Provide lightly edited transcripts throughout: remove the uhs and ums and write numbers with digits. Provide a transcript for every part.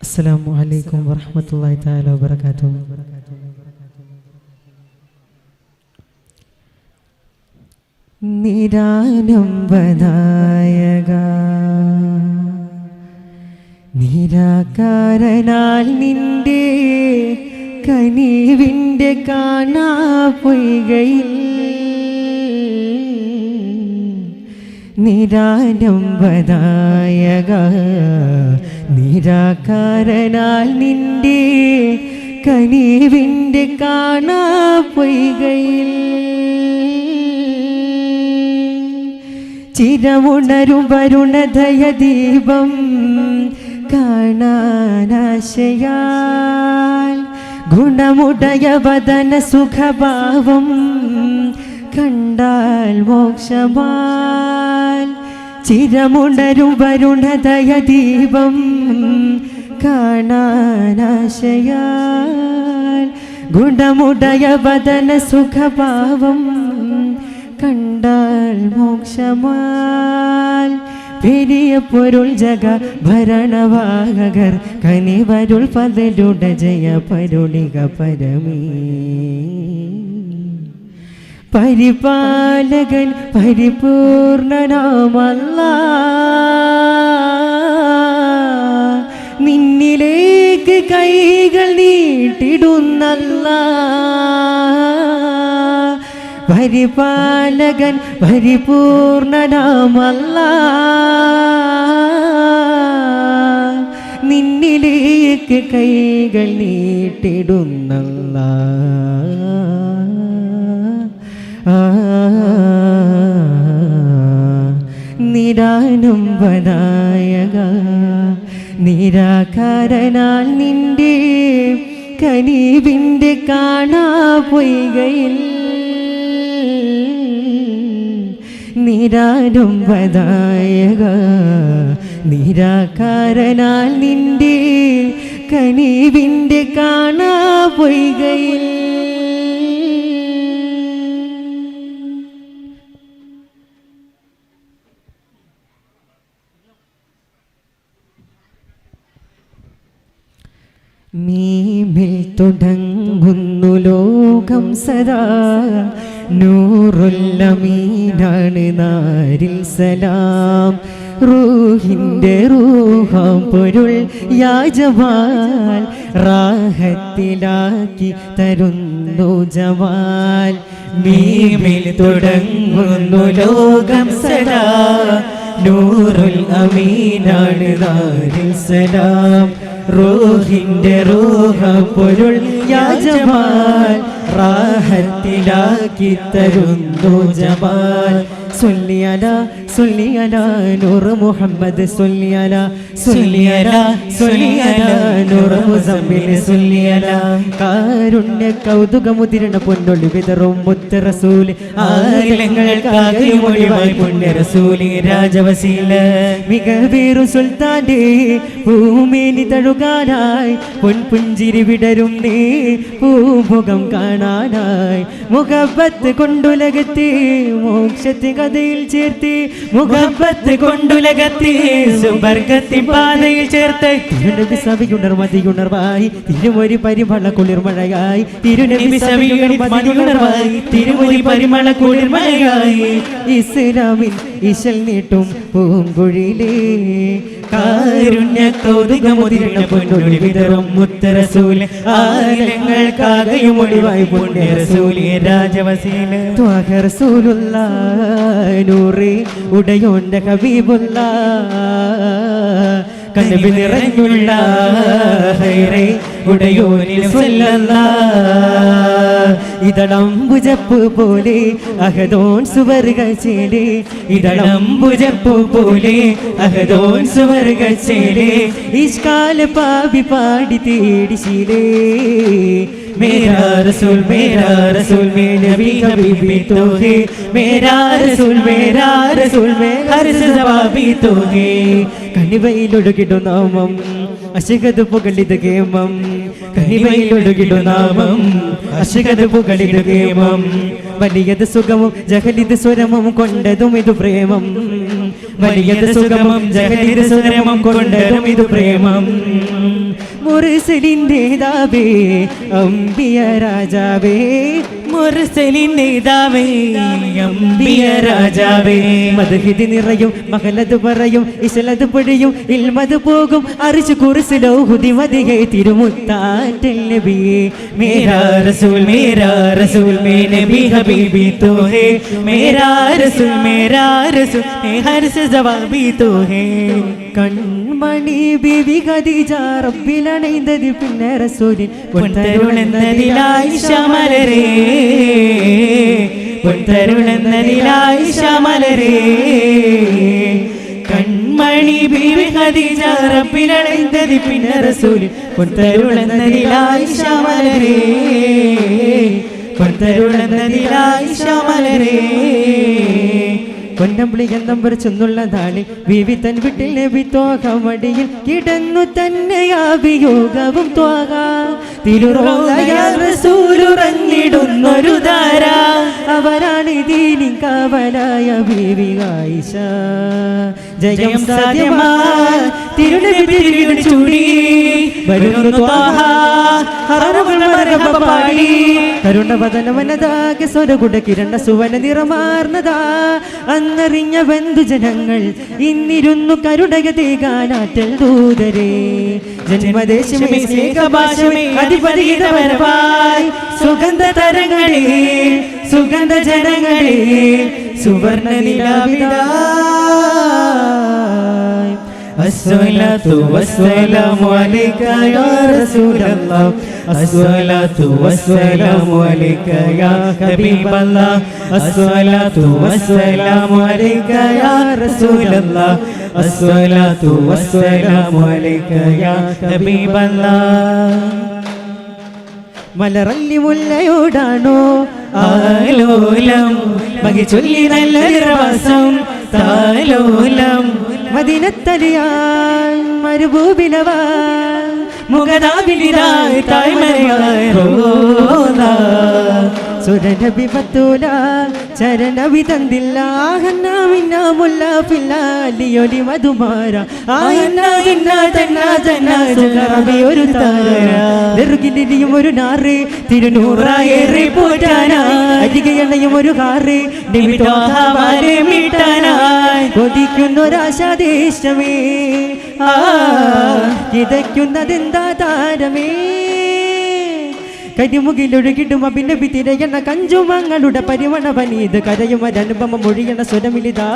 അസ്സലാമു അലൈക്കും വറഹ്മത്തുള്ളാഹി തആല വബറകാതുഹു. നിരാലംബനായക നിരാകാരനാൽ നിന്റെ കനിവിൻ്റെ കാണാ പൊയ്കയിൽ നിരാലംബനായക നിരാകാരനാൽ നിന്റെ കനിവിൻ്റെ കാണാ പൊയ്കയിൽ ചിരമുണരും വരുണദയ ദീപം കാണാനാശയാൽ ഗുണമുടയ വദന സുഖഭാവം കണ്ടാൽ മോക്ഷമാൽ ചിരമുണരും വരുണദയ ദീപം കാണാനാശയാൽ ഗുണമുടയ വദന സുഖഭാവം കണ്ടാൽ മോക്ഷമാൽ പെരിയ പൊരുൾ ജഗ ഭരണവാഹകർ കനിവരുൾ പതലുട ജയ പരുളിക പരമേ പരിപാലകൻ പരിപൂർണനാമല്ലാഹ് നിന്നിലേക്ക് കൈകൾ നീട്ടിടുന്നല്ലാഹ് പരിപാലകൻ പരിപൂർണനാമല്ലാഹ് നിന്നിലേക്ക് കൈകൾ നീട്ടിടുന്നല്ലാഹ് നിരാലംബനായക നിരാകാരനാൽ നിന്റെ കനിവിൻ്റെ കാണാ പൊയ്കയിൽ നിരാലംബനായക നിരാകാരനാൽ നിന്റെ കനിവിൻ്റെ കാണാ പൊയ്കയിൽ മീമിൽ തുടങ്ങുന്നു ലോകം സദാ നൂറുല്ലമീനാണ് നാരിൽ സലാം റൂഹിൻ്റെ റൂഹാം പൊരുൾ യാജമാൽ റാഹത്തിലാക്കി തരുന്നു ജമാൽ മീമിൽ തുടങ്ങുന്നു ലോകം സദാ നൂറുൽ അമീനാണ് നാരിൽ സലാം റൂഹിൻ്റെ റൂഹ പൊരുൾ യാജമാൽ റാഹത്തിലാക്കി തരുന്നു ജമാൽ സുല്ലിയലാ നൂർ മുഹമ്മദ് സുല്ലിയലാ നൂർ മുസമ്മിൽ സുല്ലിയലാ കാരുണ്യ കൗതുകമുതിരണ പൊന്നൊളി വിതറും മുത്ത് റസൂൽ ആയിരങ്ങൾക്കാകെ മൊഴിവായി പുണ്യ റസൂലി രാജവസീല മികവേറു സുൽത്താന്റെ ഭൂമേനി തഴുകാനായി പൊൻപുഞ്ചിരി വിടരും നീ പൂമുഖം കാണാനായി മുഖബത്ത് കൊണ്ടുലകത്തെ മോക്ഷത്തെ കഥയിൽ ചേർത്ത് മുഖബത്ത് കൊണ്ടുലകത്തെ സുബർഗത്തി പാതയിൽ ചേർത്ത് തിരുനബി സഭയുണർമതിയുണർവായി തിരുമൊഴി പരിമള കുളിർമഴയായി തിരുനബി സഭയുണർവായി തിരുമൊഴി പരിമള കുളിർമഴയായി ഇസ്ലാമിൽ ഇശൽ നീട്ടും പൂങ്കുഴിലേ കാരുണ്യ കൗതുകമുതിരണ പൊന്നൊളി വിതറും മുത്ത് റസൂൽ ആയിരങ്ങൾക്കാകെയും ഒളിവായി പുണ്യ റസൂൽ രാജവസീല ത്വാഹ റസൂലുള്ളാഹ് നൂറേ ഉടയോന്റെ ഹബീബുള്ളാഹ് കനബി നിറഞ്ഞുള്ള ഹൈറേ ഉടയോനിൽ സ്വല്ലല്ലാഹ് ഇതളംബുജപ്പു പോലെ അഹദോൻ സുവർഗച്ചേലേ ഇതളംബുജപ്പു പോലെ അഹദോൻ സുവർഗച്ചേലേ ഇഷ്കാല പാപി പാടി തേടിശീലേ मेरा रसूल मेरे नबी हबीबी तो है मेरा रसूल में हर सवाबी तो है കനിവയിലൊഴുകിടു നാമം അശികത് പുകളിത് കേമം കനിവയിലൊഴുകിടു നാമം അശികത് പുകളിത് കേമം വലിയത് സുഖവും ജഹലിത് സ്വരമും കൊണ്ടതും ഇത് പ്രേമം വലിയത് സുഗമം ജഗതിത് സുരമം കൊണ്ടതും ഇത് പ്രേമം മുർസലിൻ്റെതാവേ അംബിയ രാജാവേ മുർസലിൻ്റെതാവേ അംബിയ രാജാവേ മദ്ഹിദ് നിറയും മഹലത് പറയും ഇശലത് പൊടിയും ഇൽമത് പോകും അറിച്ചു കുർസിലോ ഹുദി മദിഹേ തിരുമുത്താറ്റൽ നബിയേ മേരാ റസൂൽ മേ നബി ഹബീബി തോ ഹേ മേരാ റസൂൽ മേ ഹർ സെ ജവാബി തോ ഹേ കൺമണി ബീവി ഖദീജ റബ്ബിലണൈന്ദതി പിന്നെ റസൂലിൻ പൊൻതരുളെന്നതിലായിഷ മലരേ പൊൻതരുളെന്നതിലായിഷ മലരേ കൺമണി ബീവി ഖദീജ റബ്ബിലണൈന്ദതി പിന്നെ റസൂലിൻ പൊൻതരുളെന്നതിലായിഷ മലരേ പൊൻതരുളെന്നതിലായിഷ മലരേ കൊണ്ടംപുളി ഗന്ധംബർ ചെന്നുള്ള നാളിൽ വിവി തൻ വിട്ടിൽ നബി ത്വാഹ മടിയിൽ കിടന്നു തന്നെയാഭിയോഗവും ത്വാഹ തിരുറോളയാറസൂലുറങ്ങിടുന്നൊരു ധാര അവരാണ് ദീനി കാവലായ ബീവി ആയിഷ ജയം സാധ്യമാ തിരുനബി ചൂടി വരുന്നു ത്വാഹ പാടി കരുണവദനവനതാകെ സ്വരകുട കിരണ സുവന നിറമാർന്നതാ അന്നറിഞ്ഞ ബന്ധുജനങ്ങൾ ഇന്നിരുന്നു കരുണകതീകാനാറ്റൽ ദൂതരേ ജന്മദേശമേ സ്നേഹഭാഷമേ അധിപതിതപരവായി സുഗന്ധ തരങ്ങളെ സുഗന്ധ ജനങ്ങളെ സുവർണ നിലാവിതായി അസ്സലാത്തു വസ്സലാമു അലൈക യാ റസൂലല്ലാഹ് അസ്സലാത്തു വസ്സലാമു അലൈക യാ ഹബീബല്ലാഹ് അസ്സലാത്തു വസ്സലാമു അലൈക യാ റസൂലല്ലാഹ് അസ്സലാത്തു വസ്സലാമു അലൈക യാ ഹബീബല്ലാഹ് മലറല്ലി മുല്ലയോടാണോ ആലോലം മകി ചൊല്ലി നല്ല നിറവാസം താലോലം മദീനത്തലിയാൻ മരുഭൂബിലവാ മുഗദാബിലിരായി തായ്മരയായി റോദ സുരനബി ബത്തൂല ചരണബി തന്ദില്ല ആഹന്ന മിന്ന മുല്ല ഫില്ലാലിയൊലി മധുമാര ആഹന്ന ജിന്ന ജന്ന ജന്ന സുഗറബി ഒരു താര ദർഗിലിയും ഒരു നാറ് തിരുനൂറായേറി പോറ്റാനായി അരികെണ്ണയും ഒരു കാറ് നിമിതോഹാവാലെ മീട്ടാനായി കൊതിക്കുന്നൊരാശാദേശമേ കിതയ്ക്കുന്നതെന്താ താരമേ കരിമുകിലൊഴുകിടും അഭിനബി തിരയണ കഞ്ചുമങ്ങളുടെ പരിമണ പനീത് കരയും ഒരനുപമ മൊഴിയണ സ്വരമിലിതാ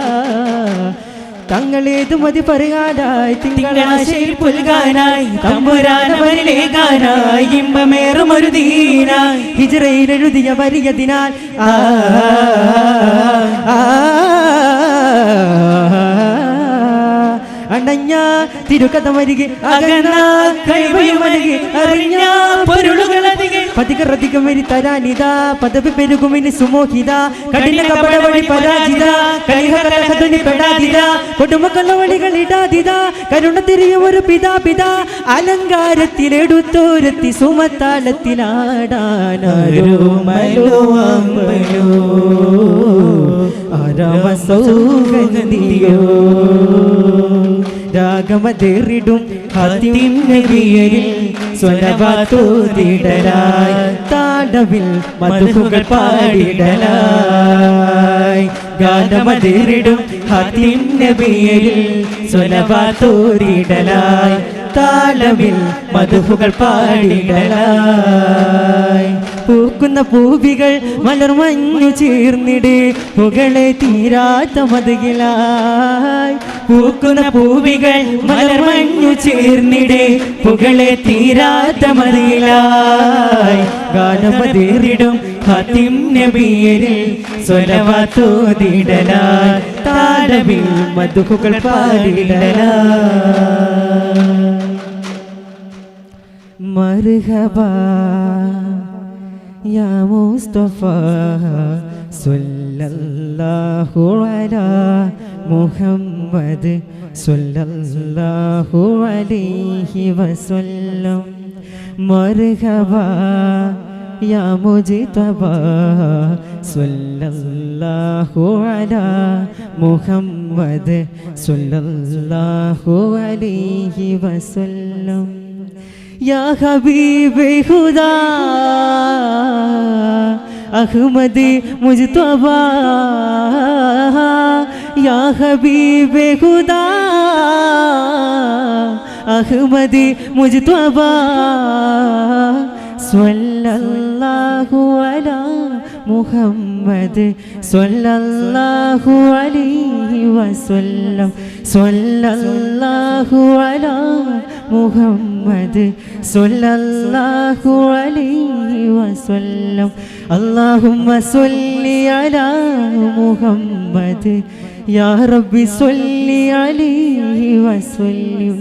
തങ്ങളേതു മതി പറയാനായി തിങ്കളാശയിൽ പുൽകാനായി തമ്പുരാനവരിലേക്കാനായി ഇമ്പമേറും ഒരു ദീനായി ഹിജ്റയിൽ എഴുതിയ വരിയതിനാൽ അണഞ്ഞ തിരുകഥ മരികെ അകന്ന കൈവയുമരികെ അറിഞ്ഞ പൊരുളുകളധികം പതികറധികം വരി തരാനിതാ പദവി പെരുകുമിനി സുമോഹിത കഠിന കപടവഴി പരാജിത കലിഹകലഹധ്വനി പെടാതിത കൊടുമക്കള്ളവഴികൾ ഇടാതിത കരുണ തിരിയും ഒരു പിതാ പിതാ അലങ്കാരത്തിലെടുത്തോരത്തി സുമത്താലത്തിലാടാനോ ആരാമസൗഗന്ധിയോ രാഗമതേറിടും ഹത്തിം നബിയരിൽ സ്വലവാത്തോതിടലായി താടവിൽ മധുകൾ പാടിടലായി ഗാനമതേറിടും ഹത്തിം നബിയരിൽ സ്വലവാത്തോതിടലായി താളവിൽ മധുകൾ പാടിടലായി പൂക്കുന്ന പൂവികൾ മലർമഞ്ഞു ചേർന്നിട് പുകളെ തീരാത്ത മതിലായി പൂക്കുന്ന പൂവികൾ മലർമഞ്ഞു ചേർന്നിട് പുകളെ തീരാത്ത മതിലായി ഗാനമതേറിടും ഹത്തിം നബിയരിൽ സ്വലവാത്തോതിടലായി താളവിൽ മധുകൾ പാടിടലായി മർഹബാ യാ മുസ്തഫ സല്ലല്ലാഹു അലാ മുഹമ്മദ് സല്ലല്ലാഹു അലൈഹി വസല്ലം മർഹബാ യാ മുജ്തബ സ്വല്ലല്ലാഹു അലാ മുഹമ്മദ് സ്വല്ലല്ലാഹു അലൈഹി വസല്ലം യാ ഹബീബി ഖുദാ അഹ്മദി മുജ്തബ യാ ഹബീബി ഖുദാ അഹ്മദി മുജ്തബ സ്വല്ലല്ലാഹു അലാ മുഹമ്മദ് സ്വല്ലല്ലാഹു അലൈഹി വസല്ലം സ്വല്ലല്ലാഹു അലാ മുഹമ്മദ് സ്വല്ലല്ലാഹു അലൈഹി വസല്ലം അല്ലാഹുമ്മ സ്വല്ലി അലാ മുഹമ്മദ് യാ റബ്ബി സ്വല്ലി അലൈഹി വസല്ലം.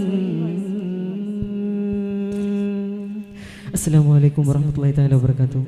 അസ്സലാമു അലൈക്കും വറഹ്മത്തുള്ളാഹി തആല വബറകാതുഹു.